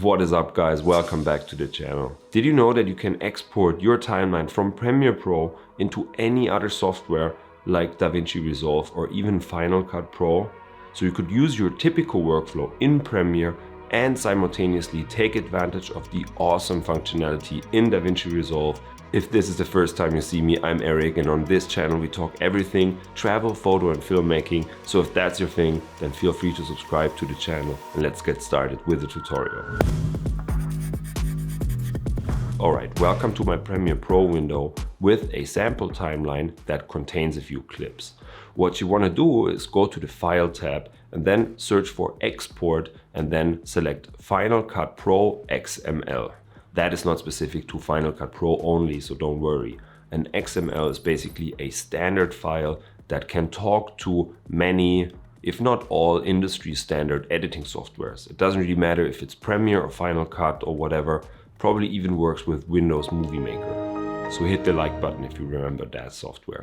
What is up, guys? Welcome back to the channel. Did you know that you can export your timeline from Premiere Pro into any other software like Davinci Resolve or even Final Cut Pro? So you could use your typical workflow in Premiere and simultaneously take advantage of the awesome functionality in Davinci Resolve. If this is the first time you see me, I'm Eric, and on this channel we talk everything travel, photo and filmmaking. So if that's your thing, then feel free to subscribe to the channel and let's get started with the tutorial. Alright, welcome to my Premiere Pro window with a sample timeline that contains a few clips. What you want to do is go to the File tab and then search for Export and then select Final Cut Pro XML. That is not specific to Final Cut Pro only, so don't worry. An XML is basically a standard file that can talk to many, if not all, industry standard editing softwares. It doesn't really matter if it's Premiere or Final Cut or whatever, probably even works with Windows Movie Maker. So hit the like button if you remember that software.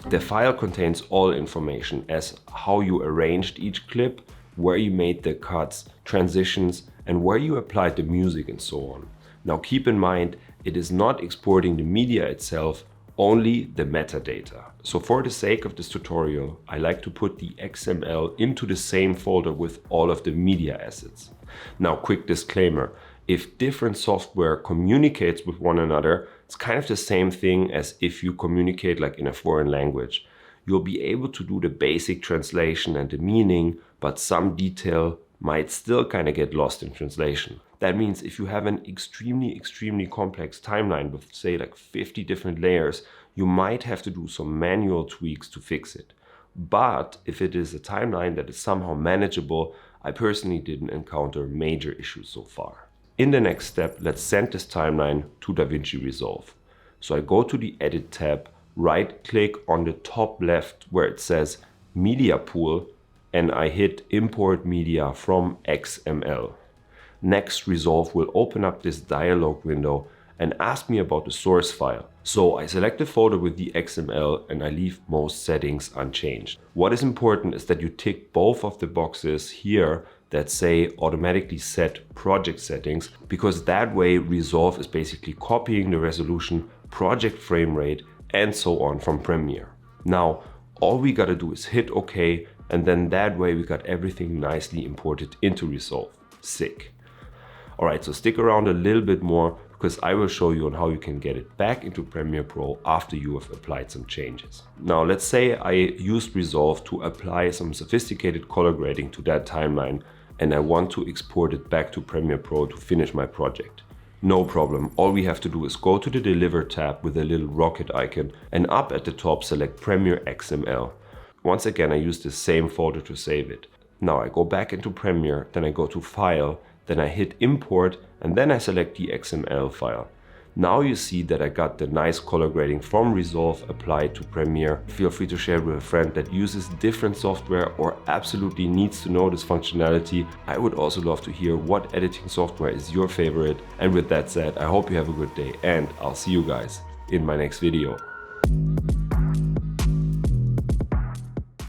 The file contains all information as how you arranged each clip, where you made the cuts, transitions, and where you applied the music and so on. Now keep in mind, it is not exporting the media itself, only the metadata. So for the sake of this tutorial, I like to put the XML into the same folder with all of the media assets. Now, quick disclaimer, if different software communicates with one another, it's kind of the same thing as if you communicate like in a foreign language. You'll be able to do the basic translation and the meaning, but some detail might still kind of get lost in translation. That means if you have an extremely complex timeline with, say, like 50 different layers, you might have to do some manual tweaks to fix it. But if it is a timeline that is somehow manageable, I personally didn't encounter major issues so far. In the next step, let's send this timeline to Davinci Resolve. So I go to the Edit tab, right-click on the top left where it says Media Pool, and I hit Import Media from XML. Next, Resolve will open up this dialog window and ask me about the source file. So I select the folder with the XML and I leave most settings unchanged. What is important is that you tick both of the boxes here that say automatically set project settings, because that way Resolve is basically copying the resolution, project frame rate, and so on from Premiere. Now, all we gotta do is hit OK, and then that way we got everything nicely imported into Resolve. Sick. Alright, so stick around a little bit more because I will show you on how you can get it back into Premiere Pro after you have applied some changes. Now let's say I used Resolve to apply some sophisticated color grading to that timeline and I want to export it back to Premiere Pro to finish my project. No problem, all we have to do is go to the Deliver tab with a little rocket icon and up at the top select Premiere XML. Once again, I use the same folder to save it. Now I go back into Premiere, then I go to File, then I hit Import, and then I select the XML file. Now you see that I got the nice color grading from Resolve applied to Premiere. Feel free to share with a friend that uses different software or absolutely needs to know this functionality. I would also love to hear what editing software is your favorite. And with that said, I hope you have a good day and I'll see you guys in my next video.